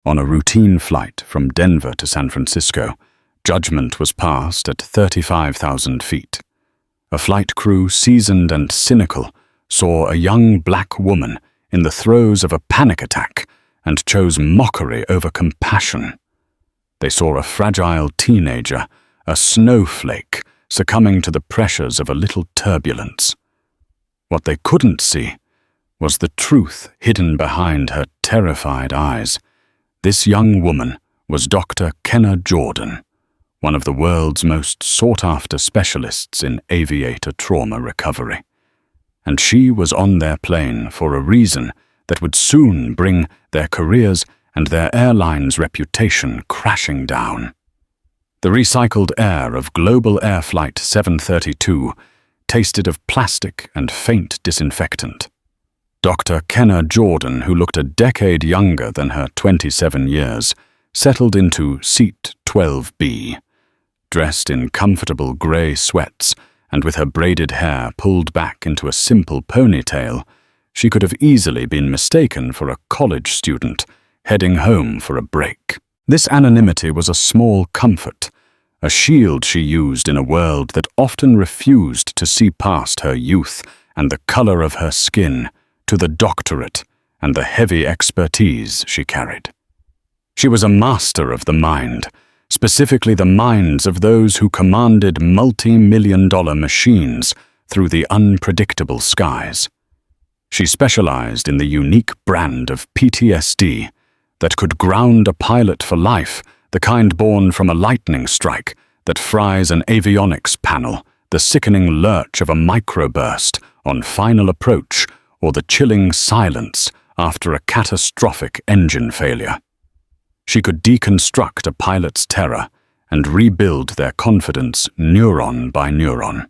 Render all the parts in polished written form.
On a routine flight from Denver to San Francisco, judgment was passed at 35,000 feet. A flight crew, seasoned and cynical, saw a young black woman in the throes of a panic attack and chose mockery over compassion. They saw a fragile teenager, a snowflake, succumbing to the pressures of a little turbulence. What they couldn't see was the truth hidden behind her terrified eyes. This young woman was Dr. Kenna Jordan, one of the world's most sought-after specialists in aviator trauma recovery. And she was on their plane for a reason that would soon bring their careers and their airline's reputation crashing down. The recycled air of Global Air Flight 732 tasted of plastic and faint disinfectant. Dr. Kenna Jordan, who looked a decade younger than her 27 years, settled into Seat 12B. Dressed in comfortable grey sweats and with her braided hair pulled back into a simple ponytail, she could have easily been mistaken for a college student heading home for a break. This anonymity was a small comfort, a shield she used in a world that often refused to see past her youth and the colour of her skin to the doctorate and the heavy expertise she carried. She was a master of the mind, specifically the minds of those who commanded multi-million-dollar machines through the unpredictable skies. She specialized in the unique brand of PTSD that could ground a pilot for life, the kind born from a lightning strike that fries an avionics panel, the sickening lurch of a microburst on final approach, or the chilling silence after a catastrophic engine failure. She could deconstruct a pilot's terror and rebuild their confidence neuron by neuron.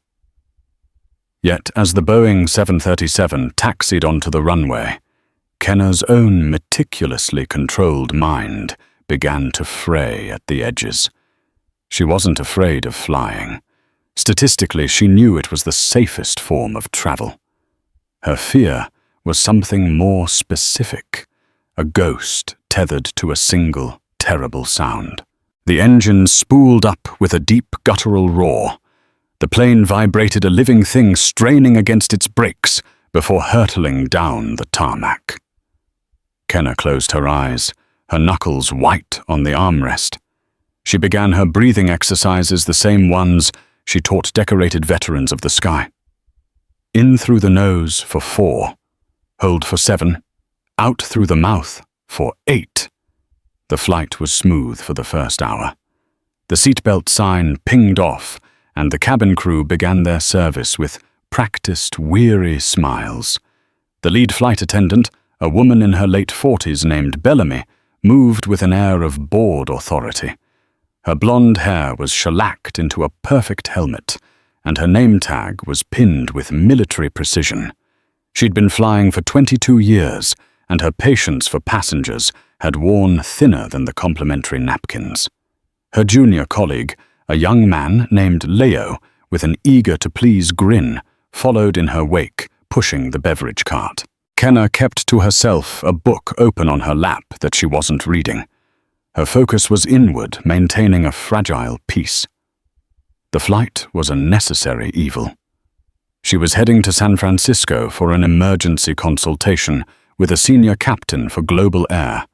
Yet as the Boeing 737 taxied onto the runway, Kenna's own meticulously controlled mind began to fray at the edges. She wasn't afraid of flying. Statistically, she knew it was the safest form of travel. Her fear was something more specific, a ghost tethered to a single, terrible sound. The engine spooled up with a deep guttural roar. The plane vibrated, a living thing straining against its brakes before hurtling down the tarmac. Kenna closed her eyes, her knuckles white on the armrest. She began her breathing exercises, the same ones she taught decorated veterans of the sky. In through the nose for 4, hold for 7, out through the mouth for 8. The flight was smooth for the first hour. The seatbelt sign pinged off, and the cabin crew began their service with practiced, weary smiles. The lead flight attendant, a woman in her late 40s named Bellamy, moved with an air of bored authority. Her blonde hair was shellacked into a perfect helmet, and her name tag was pinned with military precision. She'd been flying for 22 years, and her patience for passengers had worn thinner than the complimentary napkins. Her junior colleague, a young man named Leo, with an eager-to-please grin, followed in her wake, pushing the beverage cart. Kenna kept to herself, a book open on her lap that she wasn't reading. Her focus was inward, maintaining a fragile peace. The flight was a necessary evil. She was heading to San Francisco for an emergency consultation with a senior captain for Global Air,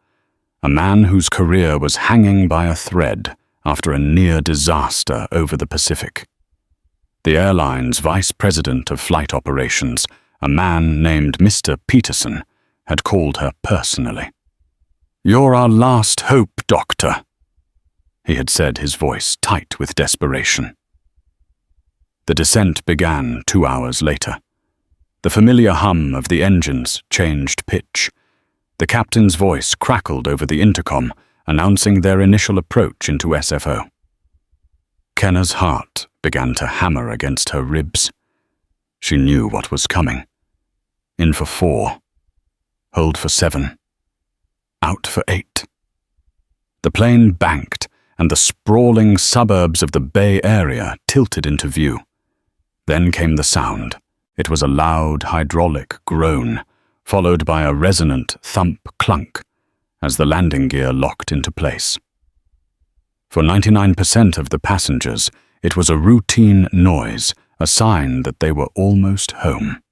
a man whose career was hanging by a thread after a near disaster over the Pacific. The airline's vice president of flight operations, a man named Mr. Peterson, had called her personally. "You're our last hope, Doctor," he had said, his voice tight with desperation. The descent began 2 hours later. The familiar hum of the engines changed pitch. The captain's voice crackled over the intercom, announcing their initial approach into SFO. Kenna's heart began to hammer against her ribs. She knew what was coming. In for 4. Hold for 7. Out for 8. The plane banked, and the sprawling suburbs of the Bay Area tilted into view. Then came the sound. It was a loud hydraulic groan, followed by a resonant thump-clunk. as the landing gear locked into place. For 99% of the passengers, it was a routine noise, a sign that they were almost home.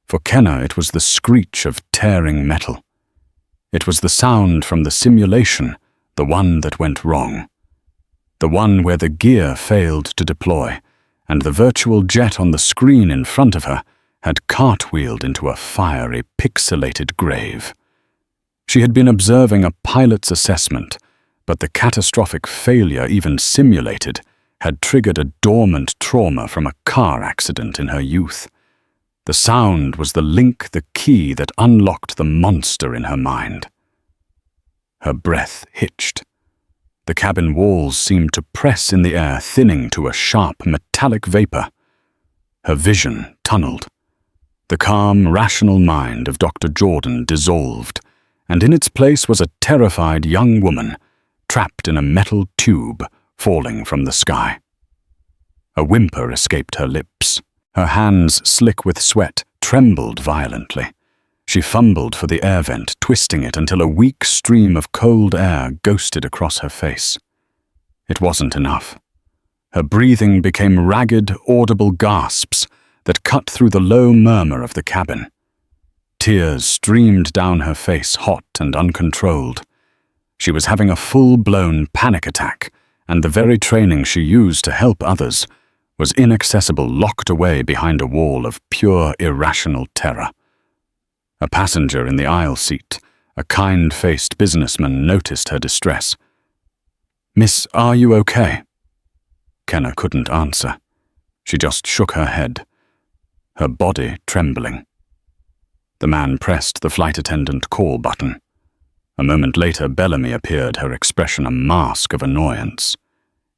For Kenna, it was the screech of tearing metal. It was the sound from the simulation, the one that went wrong. The one where the gear failed to deploy, and the virtual jet on the screen in front of her had cartwheeled into a fiery, pixelated grave. She had been observing a pilot's assessment, but the catastrophic failure, even simulated, had triggered a dormant trauma from a car accident in her youth. The sound was the link, the key that unlocked the monster in her mind. Her breath hitched. The cabin walls seemed to press in the air, thinning to a sharp metallic vapor. Her vision tunneled. The calm, rational mind of Dr. Jordan dissolved, and in its place was a terrified young woman, trapped in a metal tube falling from the sky. A whimper escaped her lips. Her hands, slick with sweat, trembled violently. She fumbled for the air vent, twisting it until a weak stream of cold air ghosted across her face. It wasn't enough. Her breathing became ragged, audible gasps that cut through the low murmur of the cabin. Tears streamed down her face, hot and uncontrolled. She was having a full-blown panic attack, and the very training she used to help others was inaccessible, locked away behind a wall of pure, irrational terror. A passenger in the aisle seat, a kind-faced businessman, noticed her distress. "Miss, are you okay?" Kenna couldn't answer. She just shook her head, her body trembling. The man pressed the flight attendant call button. A moment later, Bellamy appeared, her expression a mask of annoyance.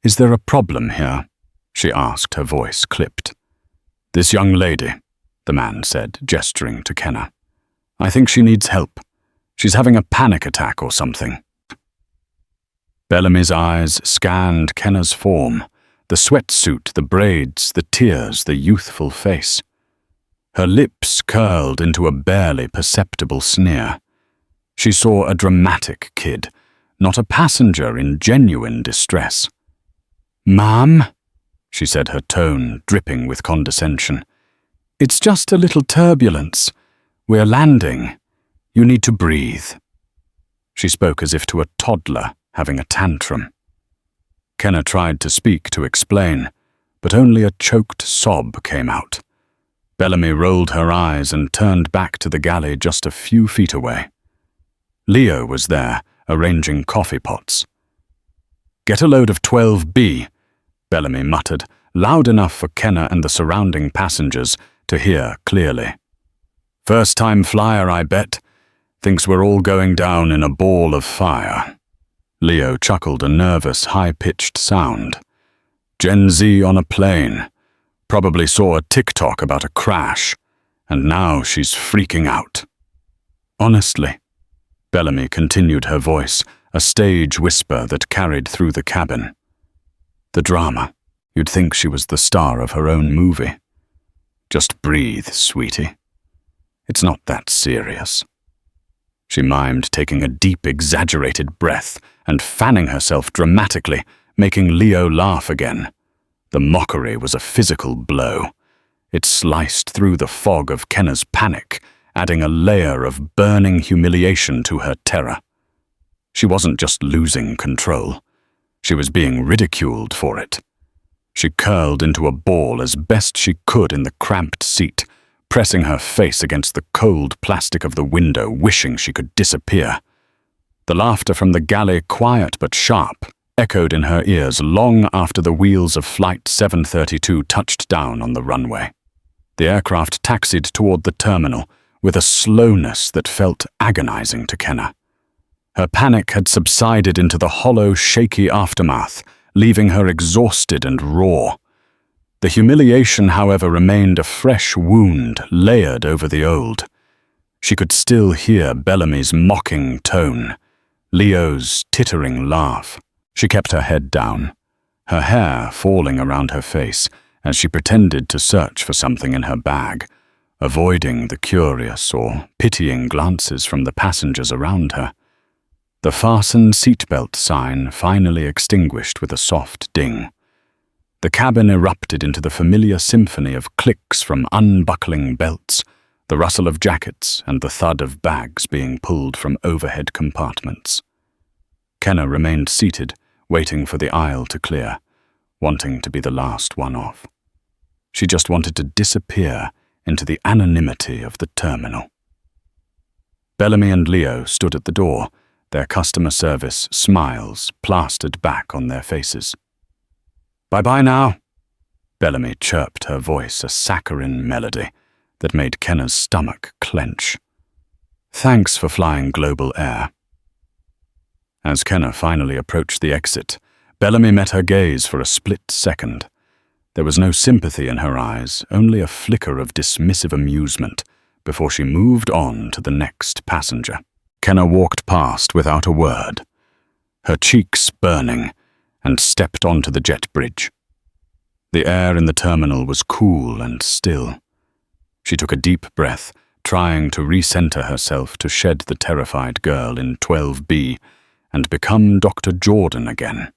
"Is there a problem here?" she asked, her voice clipped. "This young lady," the man said, gesturing to Kenna. "I think she needs help. She's having a panic attack or something." Bellamy's eyes scanned Kenna's form, the sweatsuit, the braids, the tears, the youthful face. Her lips curled into a barely perceptible sneer. She saw a dramatic kid, not a passenger in genuine distress. "Ma'am," she said, her tone dripping with condescension. "It's just a little turbulence. We're landing. You need to breathe." She spoke as if to a toddler having a tantrum. Kenna tried to speak, to explain, but only a choked sob came out. Bellamy rolled her eyes and turned back to the galley just a few feet away. Leo was there, arranging coffee pots. "Get a load of 12B, Bellamy muttered, loud enough for Kenna and the surrounding passengers to hear clearly. "First-time flyer, I bet. Thinks we're all going down in a ball of fire." Leo chuckled, a nervous, high-pitched sound. "Gen Z on a plane. Probably saw a TikTok about a crash, and now she's freaking out." "Honestly," Bellamy continued, her voice a stage whisper that carried through the cabin. "The drama. You'd think she was the star of her own movie. Just breathe, sweetie. It's not that serious." She mimed, taking a deep, exaggerated breath and fanning herself dramatically, making Leo laugh again. The mockery was a physical blow. It sliced through the fog of Kenna's panic, adding a layer of burning humiliation to her terror. She wasn't just losing control. She was being ridiculed for it. She curled into a ball as best she could in the cramped seat, pressing her face against the cold plastic of the window, wishing she could disappear. The laughter from the galley, quiet but sharp, echoed in her ears long after the wheels of Flight 732 touched down on the runway. The aircraft taxied toward the terminal with a slowness that felt agonizing to Kenna. Her panic had subsided into the hollow, shaky aftermath, leaving her exhausted and raw. The humiliation, however, remained a fresh wound layered over the old. She could still hear Bellamy's mocking tone, Leo's tittering laugh. She kept her head down, her hair falling around her face as she pretended to search for something in her bag, avoiding the curious or pitying glances from the passengers around her. The fasten seatbelt sign finally extinguished with a soft ding. The cabin erupted into the familiar symphony of clicks from unbuckling belts, the rustle of jackets, and the thud of bags being pulled from overhead compartments. Kenna remained seated, waiting for the aisle to clear, wanting to be the last one off. She just wanted to disappear into the anonymity of the terminal. Bellamy and Leo stood at the door, their customer service smiles plastered back on their faces. "Bye-bye now," Bellamy chirped, her voice a saccharine melody that made Kenna's stomach clench. "Thanks for flying Global Air." As Kenna finally approached the exit, Bellamy met her gaze for a split second. There was no sympathy in her eyes, only a flicker of dismissive amusement before she moved on to the next passenger. Kenna walked past without a word, her cheeks burning, and stepped onto the jet bridge. The air in the terminal was cool and still. She took a deep breath, trying to recenter herself to shed the terrified girl in 12B and become Dr. Jordan again.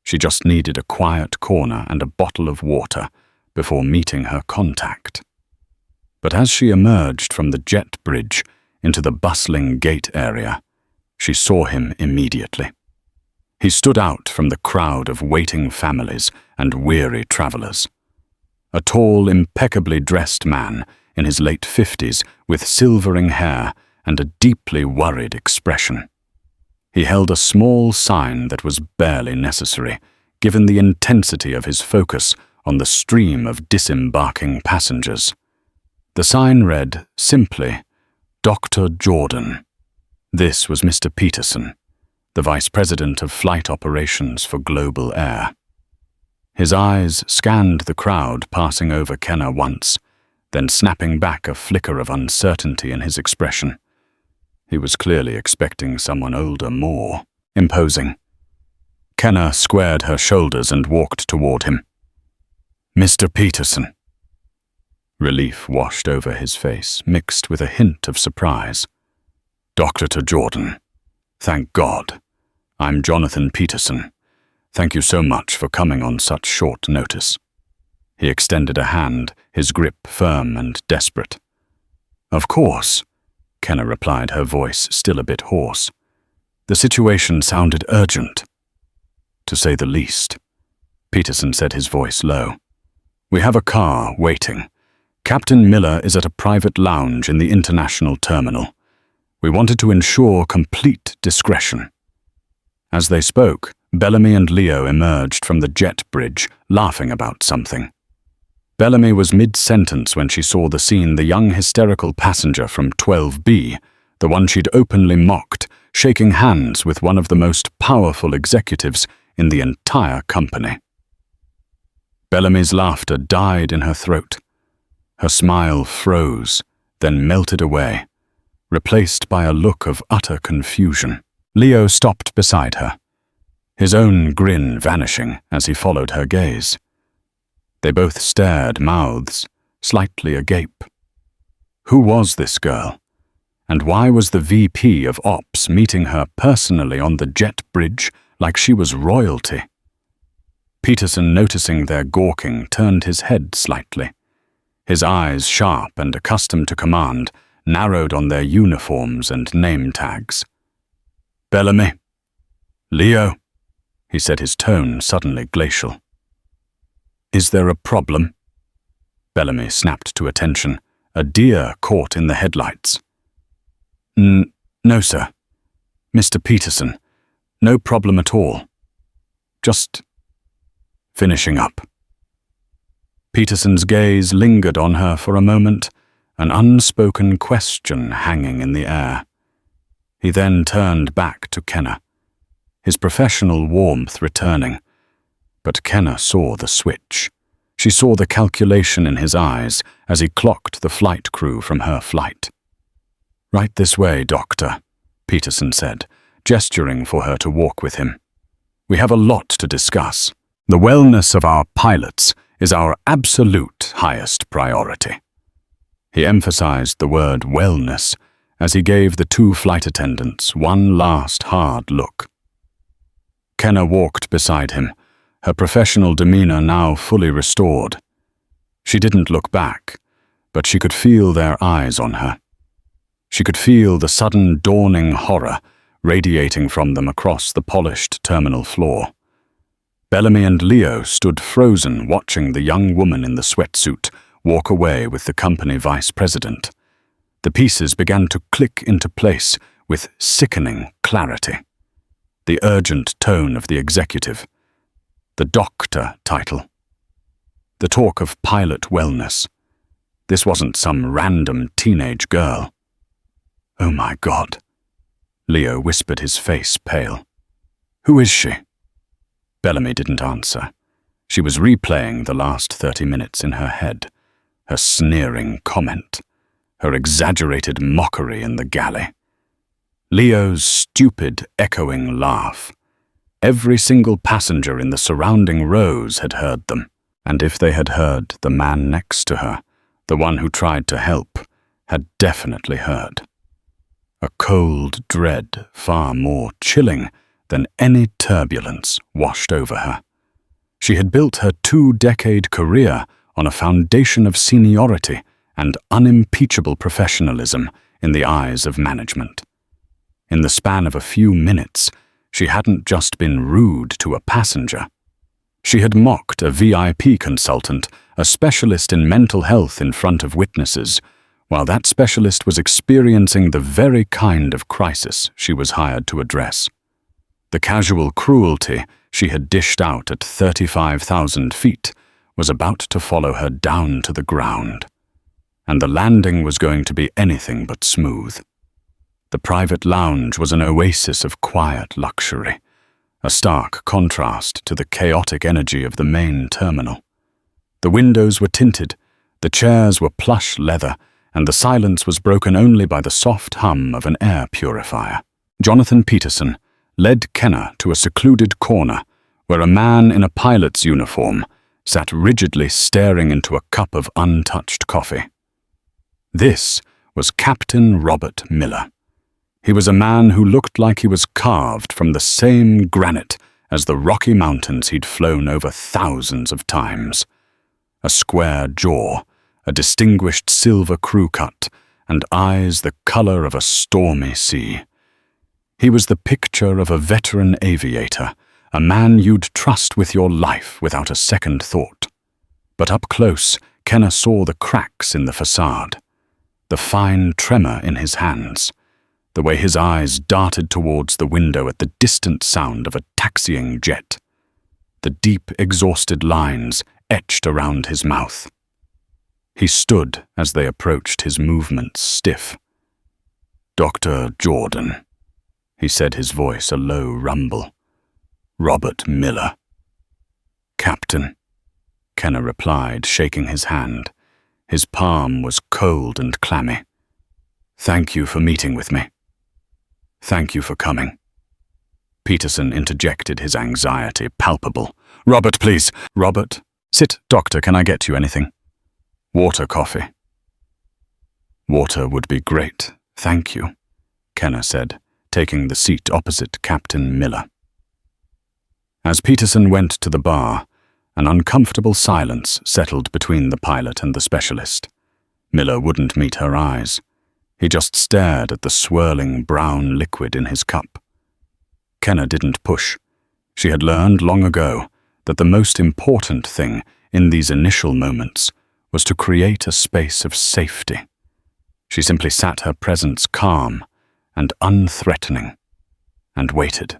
She just needed a quiet corner and a bottle of water before meeting her contact. But as she emerged from the jet bridge into the bustling gate area, she saw him immediately. He stood out from the crowd of waiting families and weary travelers. A tall, impeccably dressed man in his late 50s with silvering hair and a deeply worried expression. He held a small sign that was barely necessary, given the intensity of his focus on the stream of disembarking passengers. The sign read, simply, "Dr. Jordan." This was Mr. Peterson, the Vice President of Flight Operations for Global Air. His eyes scanned the crowd passing over Kenna once, then snapping back a flicker of uncertainty in his expression. He was clearly expecting someone older, more imposing. Kenna squared her shoulders and walked toward him. "Mr. Peterson." Relief washed over his face, mixed with a hint of surprise. "Dr. Jordan. Thank God. I'm Jonathan Peterson. Thank you so much for coming on such short notice." He extended a hand, his grip firm and desperate. "Of course," Kenna replied, her voice still a bit hoarse. The situation sounded urgent, to say the least. Peterson said, his voice low. "We have a car waiting. Captain Miller is at a private lounge in the international terminal. We wanted to ensure complete discretion." As they spoke, Bellamy and Leo emerged from the jet bridge, laughing about something. Bellamy was mid-sentence when she saw the scene the young hysterical passenger from 12B, the one she'd openly mocked, shaking hands with one of the most powerful executives in the entire company. Bellamy's laughter died in her throat. Her smile froze, then melted away, replaced by a look of utter confusion. Leo stopped beside her, his own grin vanishing as he followed her gaze. They both stared, mouths slightly agape. Who was this girl? And why was the VP of Ops meeting her personally on the jet bridge like she was royalty? Peterson, noticing their gawking, turned his head slightly. His eyes, sharp and accustomed to command, narrowed on their uniforms and name tags. "Bellamy. Leo," he said, his tone suddenly glacial. "Is there a problem?" Bellamy snapped to attention, a deer caught in the headlights. No, sir. Mr. Peterson, no problem at all. Just finishing up." Peterson's gaze lingered on her for a moment, an unspoken question hanging in the air. He then turned back to Kenna, his professional warmth returning. But Kenna saw the switch. She saw the calculation in his eyes as he clocked the flight crew from her flight. "Right this way, Doctor," Peterson said, gesturing for her to walk with him. "We have a lot to discuss. The wellness of our pilots is our absolute highest priority." He emphasized the word wellness as he gave the two flight attendants one last hard look. Kenna walked beside him, her professional demeanor now fully restored. She didn't look back, but she could feel their eyes on her. She could feel the sudden dawning horror radiating from them across the polished terminal floor. Bellamy and Leo stood frozen, watching the young woman in the sweatsuit walk away with the company vice president. The pieces began to click into place with sickening clarity. The urgent tone of the executive, the doctor title, the talk of pilot wellness. This wasn't some random teenage girl. "Oh my God," Leo whispered, his face pale. "Who is she?" Bellamy didn't answer. She was replaying the last 30 minutes in her head, her sneering comment, her exaggerated mockery in the galley. Leo's stupid, echoing laugh. Every single passenger in the surrounding rows had heard them, and if they had heard, the man next to her, the one who tried to help, had definitely heard. A cold dread far more chilling than any turbulence washed over her. She had built her 2-decade career on a foundation of seniority and unimpeachable professionalism in the eyes of management. In the span of a few minutes, she hadn't just been rude to a passenger. She had mocked a VIP consultant, a specialist in mental health, in front of witnesses, while that specialist was experiencing the very kind of crisis she was hired to address. The casual cruelty she had dished out at 35,000 feet was about to follow her down to the ground, and the landing was going to be anything but smooth. The private lounge was an oasis of quiet luxury, a stark contrast to the chaotic energy of the main terminal. The windows were tinted, the chairs were plush leather, and the silence was broken only by the soft hum of an air purifier. Jonathan Peterson led Kenna to a secluded corner where a man in a pilot's uniform sat rigidly staring into a cup of untouched coffee. This was Captain Robert Miller. He was a man who looked like he was carved from the same granite as the Rocky Mountains he'd flown over thousands of times. A square jaw, a distinguished silver crew cut, and eyes the color of a stormy sea. He was the picture of a veteran aviator, a man you'd trust with your life without a second thought. But up close, Kenna saw the cracks in the facade, the fine tremor in his hands, the way his eyes darted towards the window at the distant sound of a taxiing jet, the deep, exhausted lines etched around his mouth. He stood as they approached, his movements stiff. "Dr. Jordan," he said, his voice a low rumble. "Robert Miller." "Captain," Kenna replied, shaking his hand. His palm was cold and clammy. "Thank you for meeting with me. Thank you for coming." Peterson interjected, his anxiety palpable. "Robert, please." "Robert, sit. Doctor, can I get you anything?" "Water, coffee." "Water would be great, thank you," Kenna said, taking the seat opposite Captain Miller. As Peterson went to the bar, an uncomfortable silence settled between the pilot and the specialist. Miller wouldn't meet her eyes. He just stared at the swirling brown liquid in his cup. Kenna didn't push. She had learned long ago that the most important thing in these initial moments was to create a space of safety. She simply sat her presence calm and unthreatening, and waited.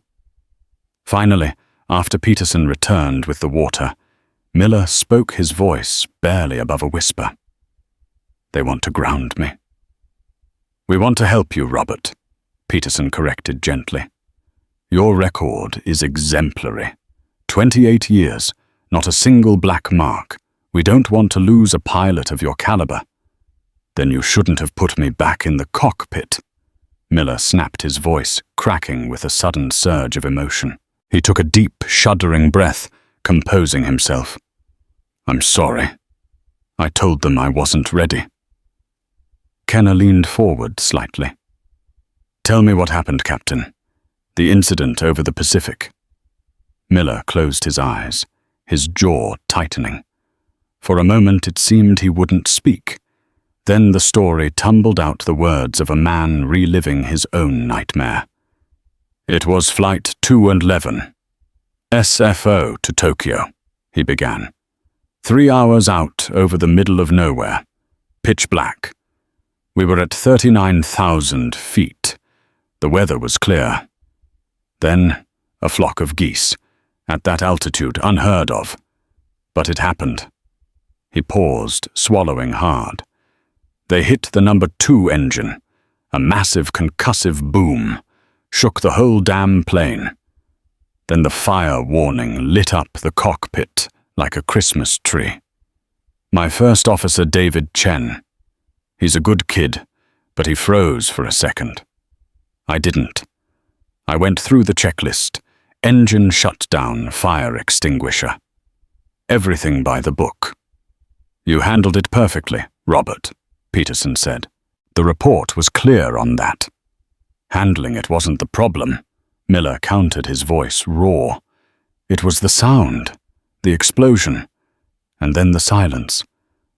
Finally, after Peterson returned with the water, Miller spoke, his voice barely above a whisper. "They want to ground me." "We want to help you, Robert," Peterson corrected gently. "Your record is exemplary. 28 years, not a single black mark. We don't want to lose a pilot of your caliber." "Then you shouldn't have put me back in the cockpit." Miller snapped, his voice cracking with a sudden surge of emotion. He took a deep, shuddering breath, composing himself. "I'm sorry. I told them I wasn't ready." Kenna leaned forward slightly. "Tell me what happened, Captain. The incident over the Pacific." Miller closed his eyes, his jaw tightening. For a moment it seemed he wouldn't speak. Then the story tumbled out the words of a man reliving his own nightmare. "It was Flight 211, SFO to Tokyo," he began. 3 hours out over the middle of nowhere, pitch black. We were at 39,000 feet. The weather was clear. Then, a flock of geese, at that altitude, unheard of. But it happened. He paused, swallowing hard. They hit the number 2 engine. A massive concussive boom shook the whole damn plane. Then the fire warning lit up the cockpit like a Christmas tree. My first officer, David Chen. He's a good kid, but he froze for a second. I didn't. I went through the checklist. Engine shut down, fire extinguisher. Everything by the book. "You handled it perfectly, Robert," Peterson said. The report was clear on that. Handling it wasn't the problem. Miller countered, his voice raw. It was the sound, the explosion, and then the silence,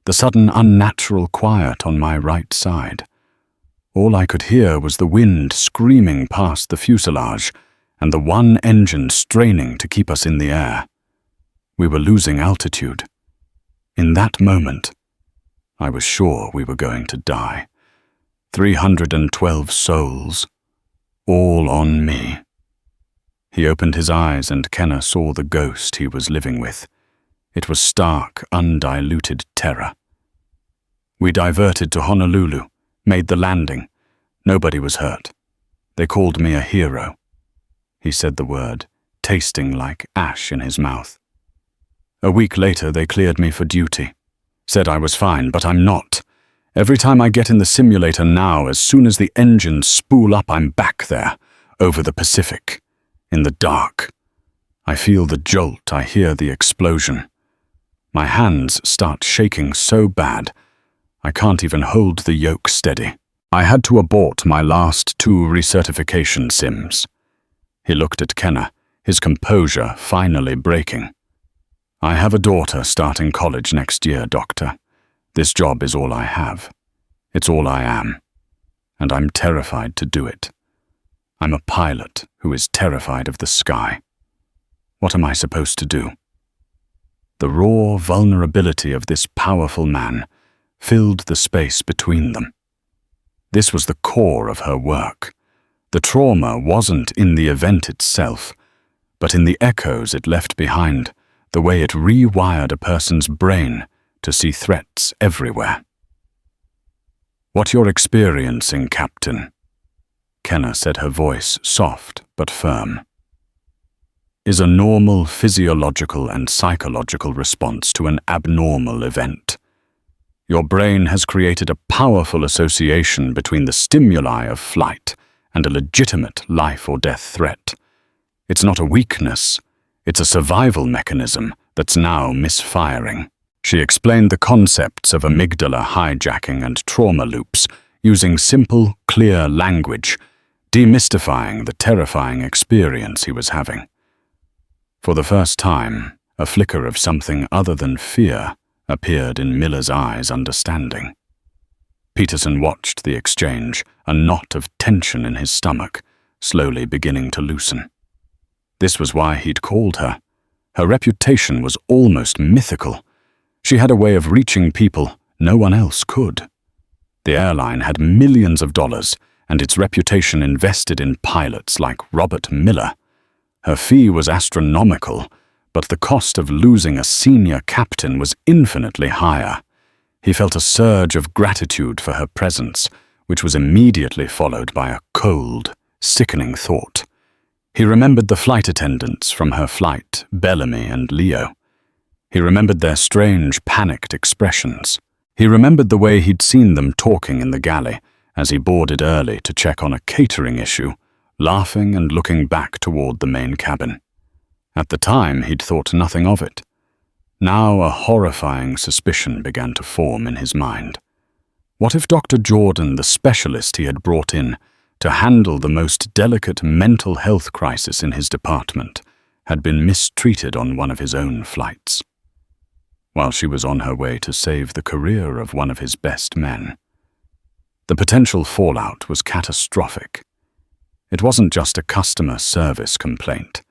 the sudden unnatural quiet on my right side. All I could hear was the wind screaming past the fuselage and the one engine straining to keep us in the air. We were losing altitude. In that moment, I was sure we were going to die. 312 souls, all on me. He opened his eyes and Kenna saw the ghost he was living with. It was stark, undiluted terror. We diverted to Honolulu, made the landing. Nobody was hurt. They called me a hero. He said the word, tasting like ash in his mouth. A week later, they cleared me for duty. Said I was fine, but I'm not. Every time I get in the simulator now, as soon as the engines spool up, I'm back there, over the Pacific, in the dark. I feel the jolt, I hear the explosion. My hands start shaking so bad, I can't even hold the yoke steady. I had to abort my last 2 recertification sims. He looked at Kenna, his composure finally breaking. "I have a daughter starting college next year, Doctor. This job is all I have. It's all I am. And I'm terrified to do it. I'm a pilot who is terrified of the sky. What am I supposed to do?" The raw vulnerability of this powerful man filled the space between them. This was the core of her work. The trauma wasn't in the event itself, but in the echoes it left behind, the way it rewired a person's brain to see threats everywhere. "What you're experiencing, Captain," Kenna said, her voice soft but firm, "is a normal physiological and psychological response to an abnormal event. Your brain has created a powerful association between the stimuli of flight and a legitimate life or death threat. It's not a weakness, it's a survival mechanism that's now misfiring." She explained the concepts of amygdala hijacking and trauma loops using simple, clear language, demystifying the terrifying experience he was having. For the first time, a flicker of something other than fear appeared in Miller's eyes, understanding. Peterson watched the exchange, a knot of tension in his stomach, slowly beginning to loosen. This was why he'd called her. Her reputation was almost mythical. She had a way of reaching people no one else could. The airline had millions of dollars and its reputation invested in pilots like Robert Miller. Her fee was astronomical, but the cost of losing a senior captain was infinitely higher. He felt a surge of gratitude for her presence, which was immediately followed by a cold, sickening thought. He remembered the flight attendants from her flight, Bellamy and Leo. He remembered their strange, panicked expressions. He remembered the way he'd seen them talking in the galley as he boarded early to check on a catering issue, laughing and looking back toward the main cabin. At the time, he'd thought nothing of it. Now a horrifying suspicion began to form in his mind. What if Dr. Jordan, the specialist he had brought in to handle the most delicate mental health crisis in his department, had been mistreated on one of his own flights, while she was on her way to save the career of one of his best men? The potential fallout was catastrophic. It wasn't just a customer service complaint.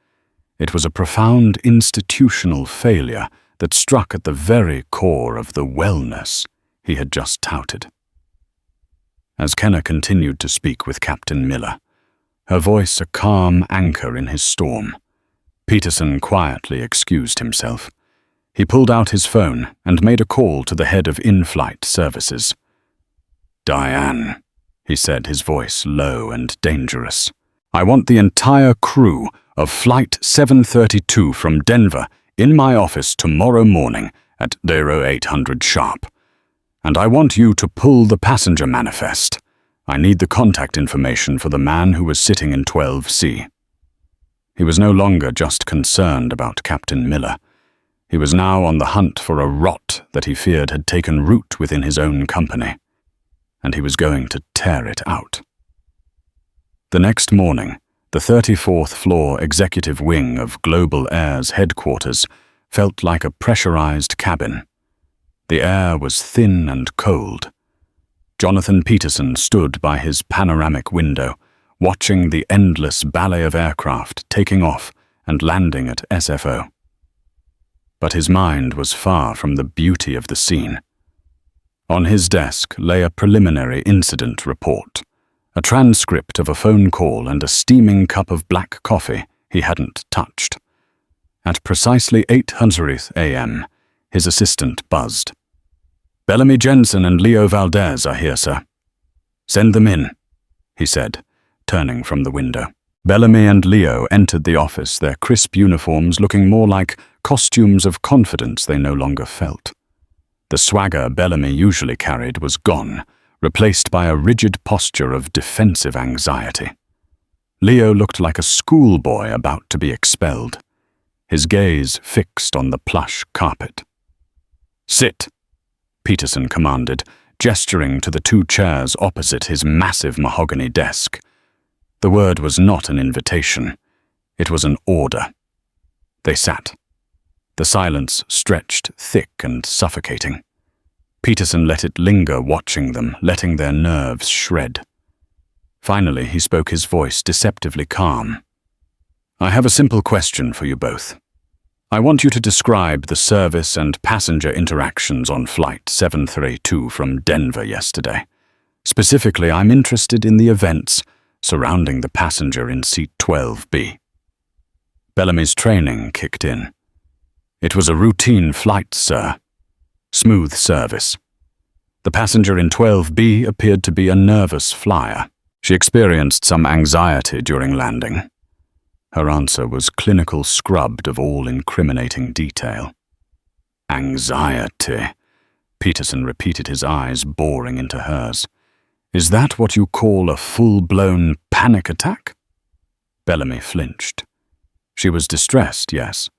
It was a profound institutional failure that struck at the very core of the wellness he had just touted. As Kenna continued to speak with Captain Miller, her voice a calm anchor in his storm, Peterson quietly excused himself. He pulled out his phone and made a call to the head of in-flight services. "Diane," he said, his voice low and dangerous. "I want the entire crew of Flight 732 from Denver in my office tomorrow morning at 0800 sharp. And I want you to pull the passenger manifest. I need the contact information for the man who was sitting in 12C. He was no longer just concerned about Captain Miller. He was now on the hunt for a rot that he feared had taken root within his own company, and he was going to tear it out. The next morning, the 34th floor executive wing of Global Air's headquarters felt like a pressurized cabin. The air was thin and cold. Jonathan Peterson stood by his panoramic window, watching the endless ballet of aircraft taking off and landing at SFO. But his mind was far from the beauty of the scene. On his desk lay a preliminary incident report, a transcript of a phone call and a steaming cup of black coffee he hadn't touched. At precisely 8:00 a.m., his assistant buzzed. "Bellamy Jensen and Leo Valdez are here, sir." "Send them in," he said, turning from the window. Bellamy and Leo entered the office, their crisp uniforms looking more like costumes of confidence they no longer felt. The swagger Bellamy usually carried was gone, replaced by a rigid posture of defensive anxiety. Leo looked like a schoolboy about to be expelled, his gaze fixed on the plush carpet. "Sit," Peterson commanded, gesturing to the two chairs opposite his massive mahogany desk. The word was not an invitation. It was an order. They sat. The silence stretched thick and suffocating. Peterson let it linger, watching them, letting their nerves shred. Finally, he spoke, his voice deceptively calm. "I have a simple question for you both. I want you to describe the service and passenger interactions on Flight 732 from Denver yesterday. Specifically, I'm interested in the events surrounding the passenger in seat 12B. Bellamy's training kicked in. It was a routine flight, sir. Smooth service. The passenger in 12B appeared to be a nervous flyer. She experienced some anxiety during landing. Her answer was clinical, scrubbed of all incriminating detail. Anxiety, Peterson repeated, his eyes boring into hers. Is that what you call a full-blown panic attack? Bellamy flinched. She was distressed, yes.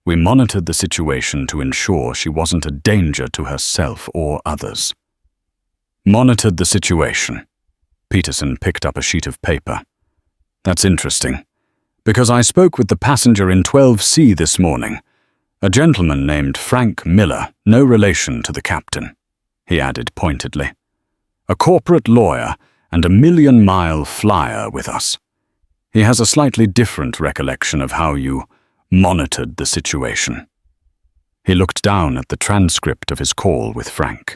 We monitored the situation to ensure she wasn't a danger to herself or others. Monitored the situation. Peterson picked up a sheet of paper. That's interesting, because I spoke with the passenger in 12C this morning, a gentleman named Frank Miller, no relation to the captain, he added pointedly. A corporate lawyer and a million-mile flyer with us. He has a slightly different recollection of how you monitored the situation. He looked down at the transcript of his call with Frank.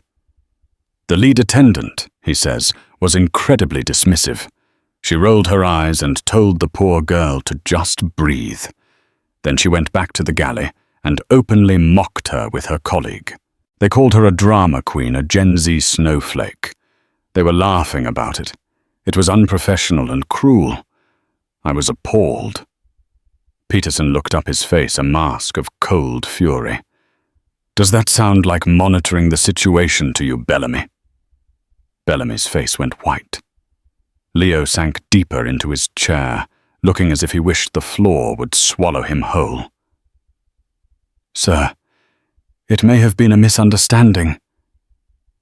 The lead attendant, he says, was incredibly dismissive. She rolled her eyes and told the poor girl to just breathe. Then she went back to the galley and openly mocked her with her colleague. They called her a drama queen, a Gen Z snowflake. They were laughing about it. It was unprofessional and cruel. I was appalled. Peterson looked up, his face a mask of cold fury. Does that sound like monitoring the situation to you, Bellamy? Bellamy's face went white. Leo sank deeper into his chair, looking as if he wished the floor would swallow him whole. Sir, it may have been a misunderstanding.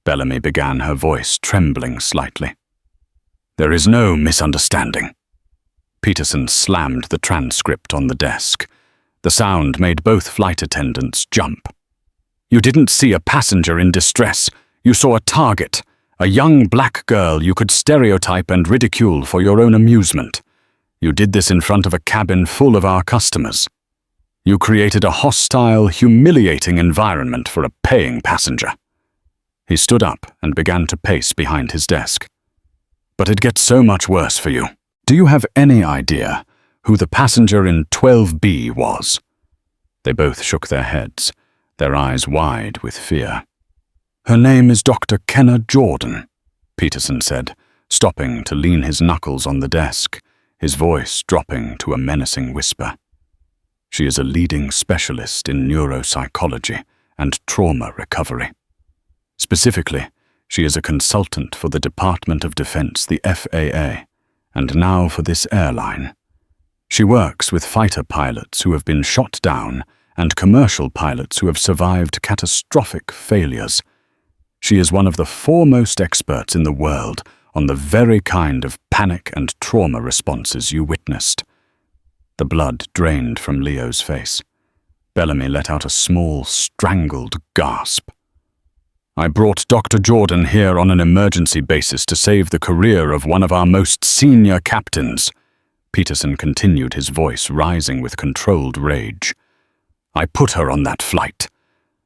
Bellamy began, her voice trembling slightly. "There is no misunderstanding." Peterson slammed the transcript on the desk. The sound made both flight attendants jump. "You didn't see a passenger in distress. You saw a target, a young black girl you could stereotype and ridicule for your own amusement. You did this in front of a cabin full of our customers. You created a hostile, humiliating environment for a paying passenger." He stood up and began to pace behind his desk. "But it gets so much worse for you. Do you have any idea who the passenger in 12B was?" They both shook their heads, their eyes wide with fear. "Her name is Dr. Kenna Jordan," Peterson said, stopping to lean his knuckles on the desk, his voice dropping to a menacing whisper. "She is a leading specialist in neuropsychology and trauma recovery. Specifically, she is a consultant for the Department of Defense, the FAA, and now for this airline. She works with fighter pilots who have been shot down and commercial pilots who have survived catastrophic failures. She is one of the foremost experts in the world on the very kind of panic and trauma responses you witnessed." The blood drained from Leo's face. Bellamy let out a small, strangled gasp. "I brought Dr. Jordan here on an emergency basis to save the career of one of our most senior captains," Peterson continued, his voice rising with controlled rage. "I put her on that flight.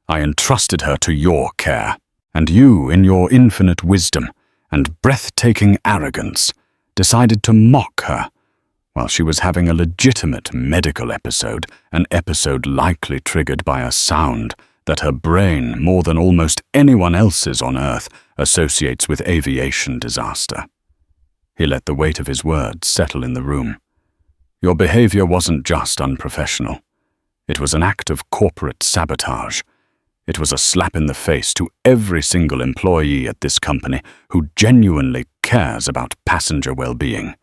I entrusted her to your care, and you, in your infinite wisdom and breathtaking arrogance, decided to mock her while she was having a legitimate medical episode, an episode likely triggered by a sound that her brain, more than almost anyone else's on Earth, associates with aviation disaster." He let the weight of his words settle in the room. "Your behavior wasn't just unprofessional. It was an act of corporate sabotage. It was a slap in the face to every single employee at this company who genuinely cares about passenger well-being.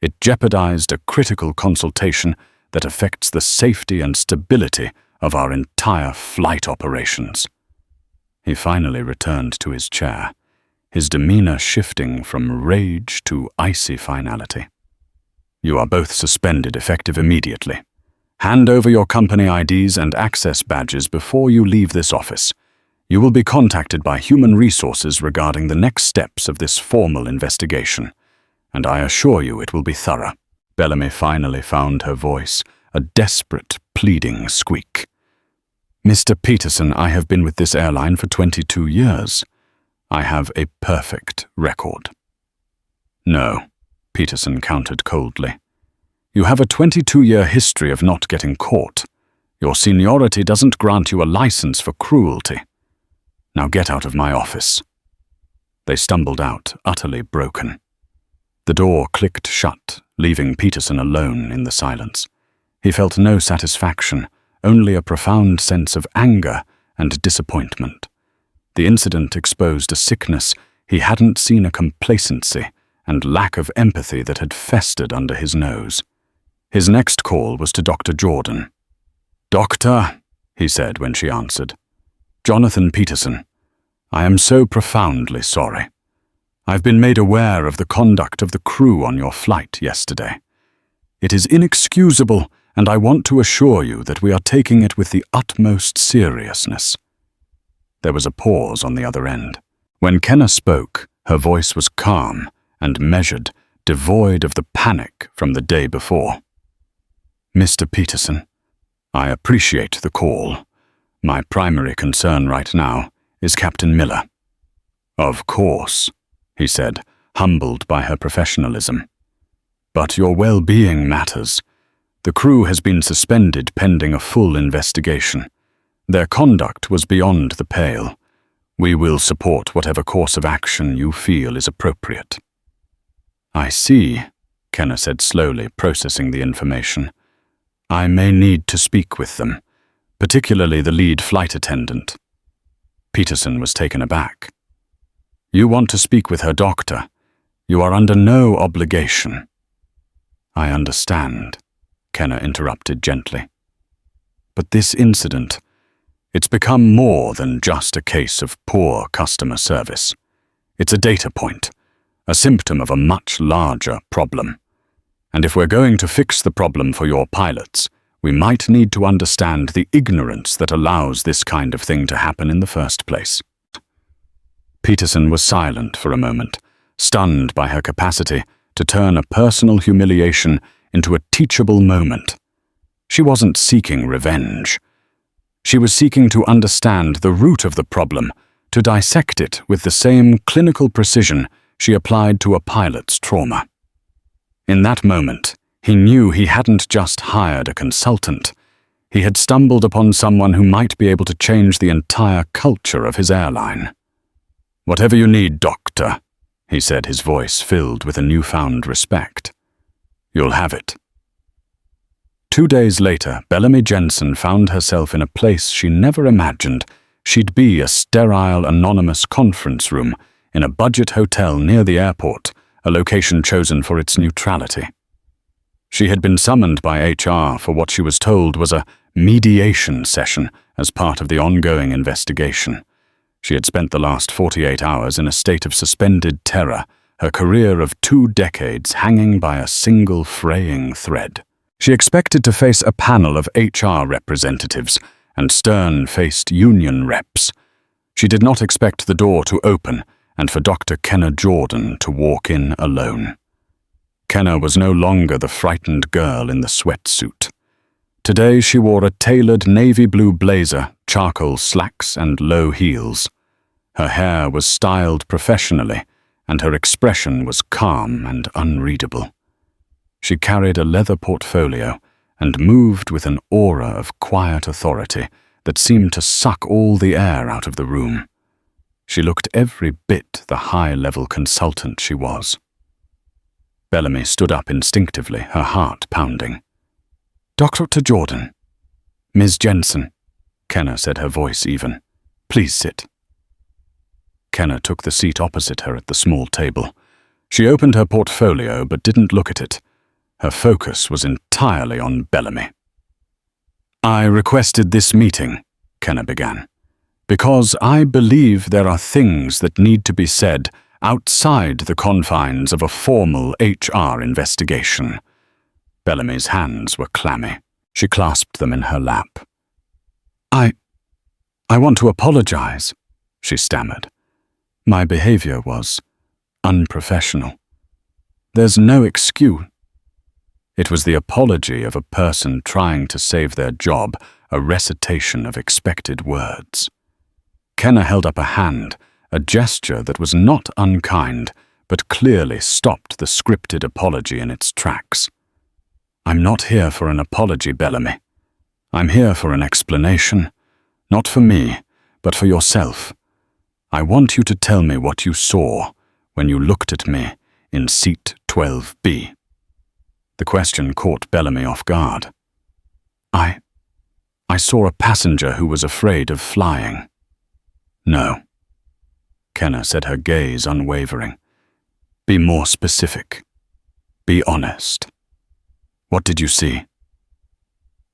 It jeopardized a critical consultation that affects the safety and stability of our entire flight operations." He finally returned to his chair, his demeanor shifting from rage to icy finality. "You are both suspended effective immediately. Hand over your company IDs and access badges before you leave this office. You will be contacted by Human Resources regarding the next steps of this formal investigation, and I assure you it will be thorough." Bellamy finally found her voice, a desperate, pleading squeak. "Mr. Peterson, I have been with this airline for 22 years. I have a perfect record." "No," Peterson countered coldly. "You have a 22-year history of not getting caught. Your seniority doesn't grant you a license for cruelty. Now get out of my office." They stumbled out, utterly broken. The door clicked shut, leaving Peterson alone in the silence. He felt no satisfaction, only a profound sense of anger and disappointment. The incident exposed a sickness he hadn't seen, a complacency and lack of empathy that had festered under his nose. His next call was to Dr. Jordan. "Doctor," he said when she answered. "Jonathan Peterson, I am so profoundly sorry. I've been made aware of the conduct of the crew on your flight yesterday. It is inexcusable, and I want to assure you that we are taking it with the utmost seriousness." There was a pause on the other end. When Kenna spoke, her voice was calm and measured, devoid of the panic from the day before. "Mr. Peterson, I appreciate the call. My primary concern right now is Captain Miller." "Of course," he said, humbled by her professionalism. "But your well-being matters. The crew has been suspended pending a full investigation. Their conduct was beyond the pale. We will support whatever course of action you feel is appropriate." "I see," Kenna said slowly, processing the information. "I may need to speak with them, particularly the lead flight attendant." Peterson was taken aback. "You want to speak with her, doctor? You are under no obligation." "I understand," Kenna interrupted gently. "But this incident, It's become more than just a case of poor customer service. It's a data point, a symptom of a much larger problem. And if we're going to fix the problem for your pilots, we might need to understand the ignorance that allows this kind of thing to happen in the first place. Peterson was silent for a moment, stunned by her capacity to turn a personal humiliation into a teachable moment. She wasn't seeking revenge. She was seeking to understand the root of the problem, to dissect it with the same clinical precision she applied to a pilot's trauma. In that moment, he knew he hadn't just hired a consultant. He had stumbled upon someone who might be able to change the entire culture of his airline. "Whatever you need, doctor," he said, his voice filled with a newfound respect. "You'll have it." 2 days later, Bellamy Jensen found herself in a place she never imagined she'd be: a sterile, anonymous conference room in a budget hotel near the airport, a location chosen for its neutrality. She had been summoned by HR for what she was told was a mediation session as part of the ongoing investigation. She had spent the last 48 hours in a state of suspended terror, her career of 2 decades hanging by a single fraying thread. She expected to face a panel of HR representatives and stern-faced union reps. She did not expect the door to open and for Dr. Kenna Jordan to walk in alone. Kenna was no longer the frightened girl in the sweatsuit. Today she wore a tailored navy blue blazer, charcoal slacks, and low heels. Her hair was styled professionally, and her expression was calm and unreadable. She carried a leather portfolio and moved with an aura of quiet authority that seemed to suck all the air out of the room. She looked every bit the high-level consultant she was. Bellamy stood up instinctively, her heart pounding. "Dr. Jordan." "Ms. Jensen," Kenna said, her voice even. "Please sit." Kenna took the seat opposite her at the small table. She opened her portfolio but didn't look at it. Her focus was entirely on Bellamy. "I requested this meeting," Kenna began, "because I believe there are things that need to be said outside the confines of a formal HR investigation." Bellamy's hands were clammy. She clasped them in her lap. I want to apologize," she stammered. "My behavior was unprofessional. There's no excuse." It was the apology of a person trying to save their job, a recitation of expected words. Kenna held up a hand, a gesture that was not unkind, but clearly stopped the scripted apology in its tracks. "I'm not here for an apology, Bellamy. I'm here for an explanation. Not for me, but for yourself. I want you to tell me what you saw when you looked at me in seat 12B. The question caught Bellamy off guard. I saw a passenger who was afraid of flying." "No," Kenna said, her gaze unwavering. "Be more specific. Be honest. What did you see?"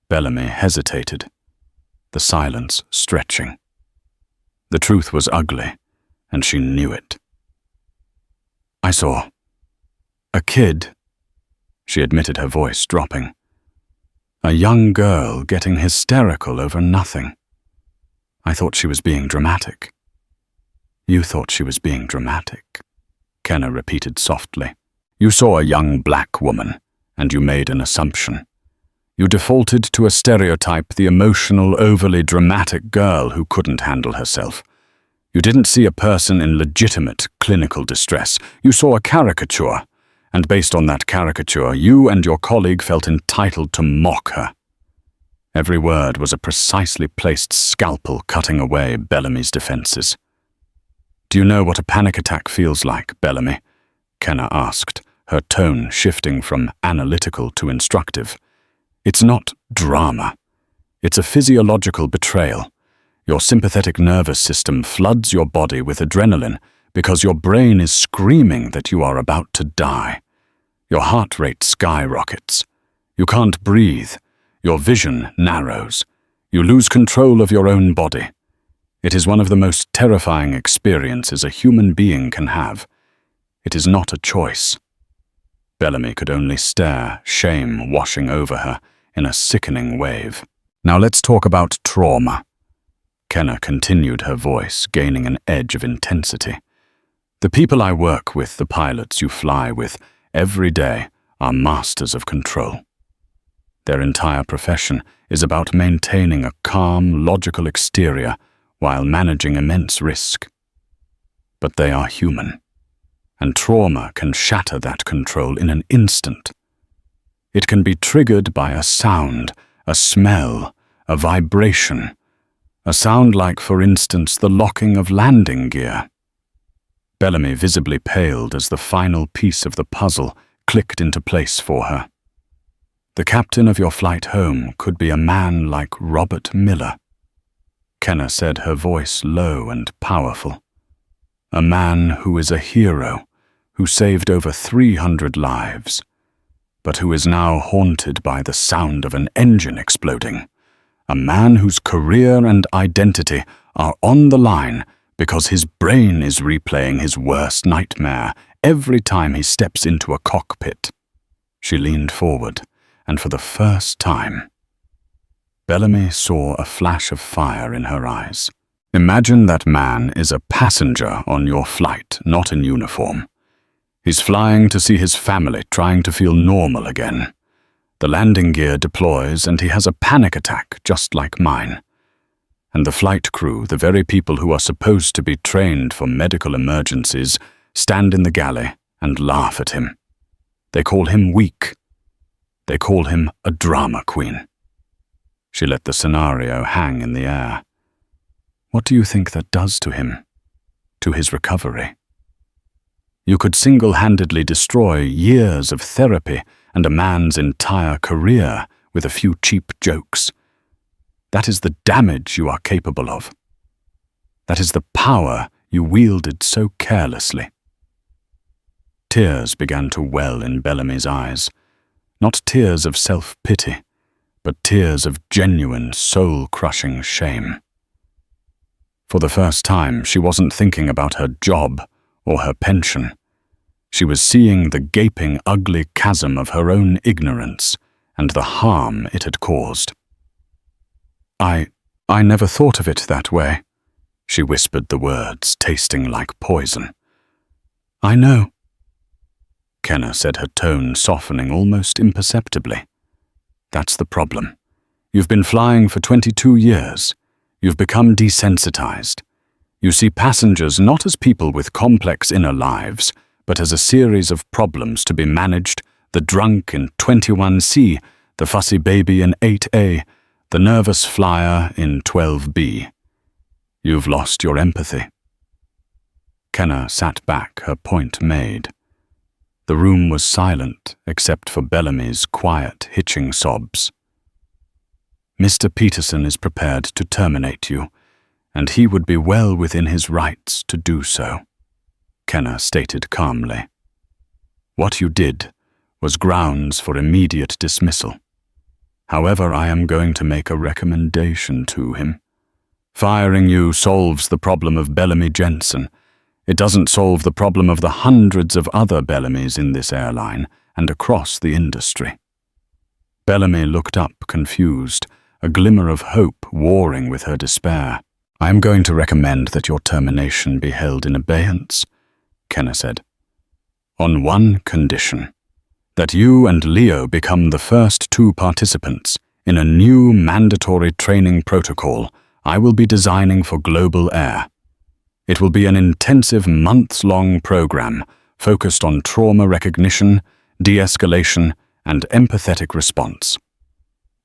Bellamy hesitated, the silence stretching. The truth was ugly, and she knew it. "I saw a kid," she admitted, her voice dropping. "A young girl getting hysterical over nothing. I thought she was being dramatic." "You thought she was being dramatic," Kenna repeated softly. "You saw a young black woman, and you made an assumption. You defaulted to a stereotype, the emotional, overly dramatic girl who couldn't handle herself. You didn't see a person in legitimate clinical distress. You saw a caricature, and based on that caricature, you and your colleague felt entitled to mock her." Every word was a precisely placed scalpel cutting away Bellamy's defenses. "Do you know what a panic attack feels like, Bellamy?" Kenna asked, her tone shifting from analytical to instructive. "It's not drama. It's a physiological betrayal. Your sympathetic nervous system floods your body with adrenaline because your brain is screaming that you are about to die. Your heart rate skyrockets. You can't breathe. Your vision narrows. You lose control of your own body. It is one of the most terrifying experiences a human being can have. It is not a choice. Bellamy could only stare, shame washing over her in a sickening wave. Now let's talk about trauma. Kenna continued, her voice gaining an edge of intensity. The people I work with, the pilots you fly with, every day are masters of control. Their entire profession is about maintaining a calm, logical exterior while managing immense risk. But they are human, and trauma can shatter that control in an instant. It can be triggered by a sound, a smell, a vibration, a sound like, for instance, the locking of landing gear. Bellamy visibly paled as the final piece of the puzzle clicked into place for her. The captain of your flight home could be a man like Robert Miller. Kenna said, her voice low and powerful. A man who is a hero, who saved over 300 lives, but who is now haunted by the sound of an engine exploding. A man whose career and identity are on the line because his brain is replaying his worst nightmare every time he steps into a cockpit. She leaned forward, and for the first time, Bellamy saw a flash of fire in her eyes. Imagine that man is a passenger on your flight, not in uniform. He's flying to see his family, trying to feel normal again. The landing gear deploys and he has a panic attack just like mine. And the flight crew, the very people who are supposed to be trained for medical emergencies, stand in the galley and laugh at him. They call him weak. They call him a drama queen. She let the scenario hang in the air. What do you think that does to him? To his recovery? You could single-handedly destroy years of therapy and a man's entire career with a few cheap jokes. That is the damage you are capable of. That is the power you wielded so carelessly. Tears began to well in Bellamy's eyes. Not tears of self-pity, but tears of genuine, soul-crushing shame. For the first time, she wasn't thinking about her job or her pension. She was seeing the gaping, ugly chasm of her own ignorance and the harm it had caused. I never thought of it that way, she whispered the words, tasting like poison. I know. Kenna said, her tone softening almost imperceptibly. That's the problem. You've been flying for 22 years. You've become desensitized. You see passengers not as people with complex inner lives, but as a series of problems to be managed, the drunk in 21C, the fussy baby in 8A, the nervous flyer in 12B. You've lost your empathy. Kenna sat back, her point made. The room was silent, except for Bellamy's quiet, hitching sobs. Mr. Peterson is prepared to terminate you, and he would be well within his rights to do so, Kenna stated calmly. What you did was grounds for immediate dismissal. However, I am going to make a recommendation to him. Firing you solves the problem of Bellamy Jensen. It doesn't solve the problem of the hundreds of other Bellamys in this airline and across the industry. Bellamy looked up, confused, a glimmer of hope warring with her despair. I am going to recommend that your termination be held in abeyance, Kenna said. On one condition, that you and Leo become the first two participants in a new mandatory training protocol I will be designing for Global Air. It will be an intensive months-long program focused on trauma recognition, de-escalation, and empathetic response.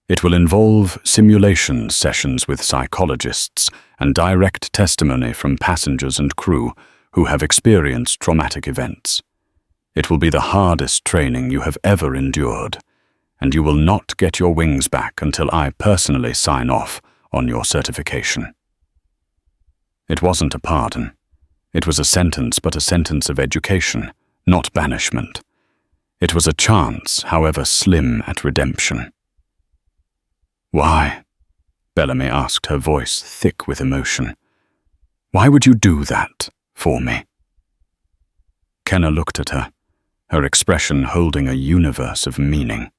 It will involve simulation sessions with psychologists and direct testimony from passengers and crew who have experienced traumatic events. It will be the hardest training you have ever endured, and you will not get your wings back until I personally sign off on your certification. It wasn't a pardon. It was a sentence, but a sentence of education, not banishment. It was a chance, however slim, at redemption. Why? Bellamy asked, her voice thick with emotion. "Why would you do that for me?" Kenna looked at her, her expression holding a universe of meaning.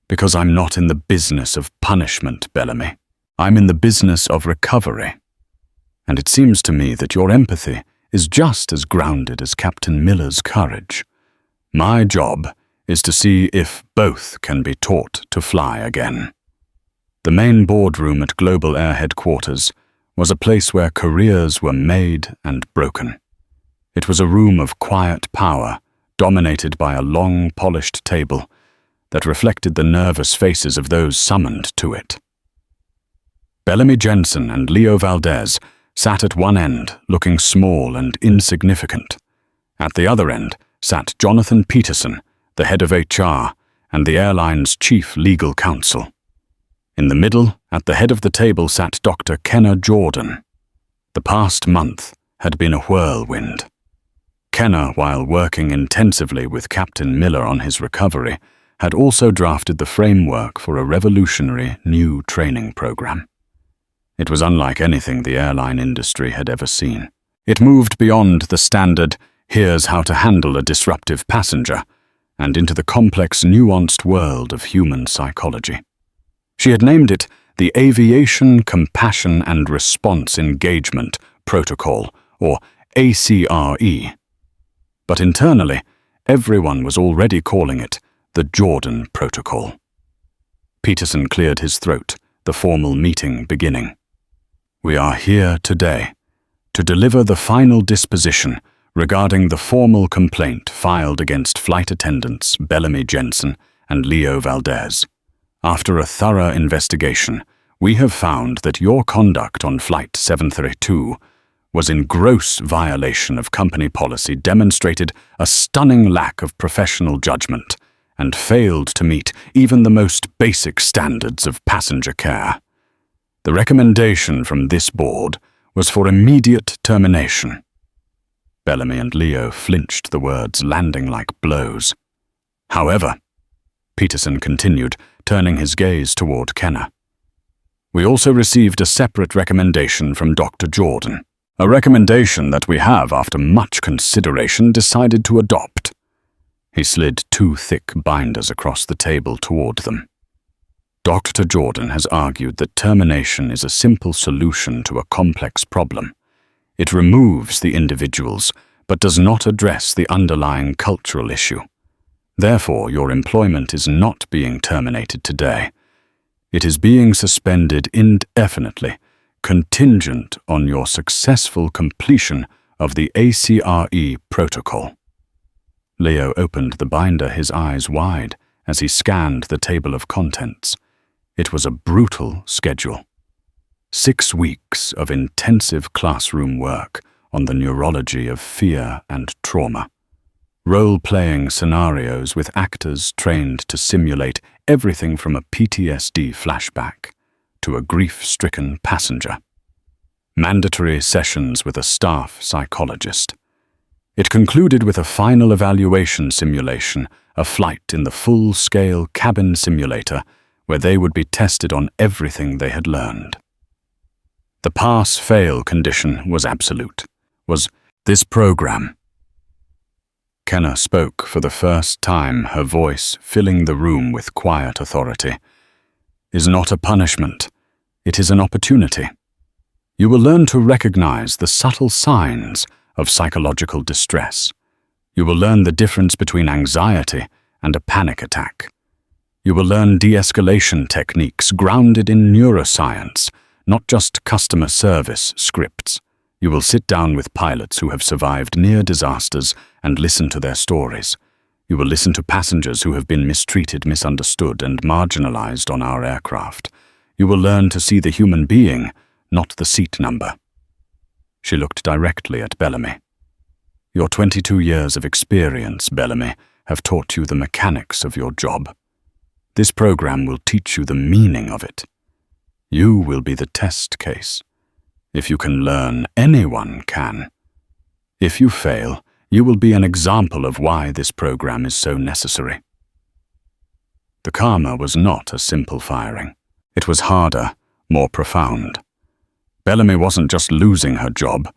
"Because I'm not in the business of punishment, Bellamy. I'm in the business of recovery. And it seems to me that your empathy is just as grounded as Captain Miller's courage. My job is to see if both can be taught to fly again." The main boardroom at Global Air Headquarters was a place where careers were made and broken. It was a room of quiet power, dominated by a long, polished table that reflected the nervous faces of those summoned to it. Bellamy Jensen and Leo Valdez sat at one end, looking small and insignificant. At the other end sat Jonathan Peterson, the head of HR, and the airline's chief legal counsel. In the middle, at the head of the table, sat Dr. Kenna Jordan. The past month had been a whirlwind. Kenna, while working intensively with Captain Miller on his recovery, had also drafted the framework for a revolutionary new training program. It was unlike anything the airline industry had ever seen. It moved beyond the standard, "here's how to handle a disruptive passenger," and into the complex, nuanced world of human psychology. She had named it the Aviation, Compassion and Response Engagement Protocol, or ACRE. But internally, everyone was already calling it the Jordan Protocol. Peterson cleared his throat, the formal meeting beginning. "We are here today to deliver the final disposition regarding the formal complaint filed against flight attendants Bellamy Jensen and Leo Valdez. After a thorough investigation, we have found that your conduct on Flight 732 was in gross violation of company policy, demonstrated a stunning lack of professional judgment, and failed to meet even the most basic standards of passenger care. The recommendation from this board was for immediate termination." Bellamy and Leo flinched, the words landing like blows. "However," Peterson continued, turning his gaze toward Kenna, "we also received a separate recommendation from Dr. Jordan, a recommendation that we have, after much consideration, decided to adopt." He slid 2 thick binders across the table toward them. "Dr. Jordan has argued that termination is a simple solution to a complex problem. It removes the individuals, but does not address the underlying cultural issue. Therefore, your employment is not being terminated today. It is being suspended indefinitely, contingent on your successful completion of the ACRE protocol." Leo opened the binder, his eyes wide, as he scanned the table of contents. It was a brutal schedule. 6 weeks of intensive classroom work on the neurology of fear and trauma. Role-playing scenarios with actors trained to simulate everything from a PTSD flashback to a grief-stricken passenger. Mandatory sessions with a staff psychologist. It concluded with a final evaluation simulation, a flight in the full-scale cabin simulator where they would be tested on everything they had learned. The pass-fail condition was absolute. Was this program? Kenna spoke for the first time, her voice filling the room with quiet authority. "Is not a punishment. It is an opportunity. You will learn to recognize the subtle signs of psychological distress. You will learn the difference between anxiety and a panic attack. You will learn de-escalation techniques grounded in neuroscience, not just customer service scripts. You will sit down with pilots who have survived near disasters and listen to their stories. You will listen to passengers who have been mistreated, misunderstood, and marginalized on our aircraft. You will learn to see the human being, not the seat number." She looked directly at Bellamy. "Your 22 years of experience, Bellamy, have taught you the mechanics of your job. This program will teach you the meaning of it. You will be the test case. If you can learn, anyone can. If you fail, you will be an example of why this program is so necessary." The karma was not a simple firing. It was harder, more profound. Bellamy wasn't just losing her job.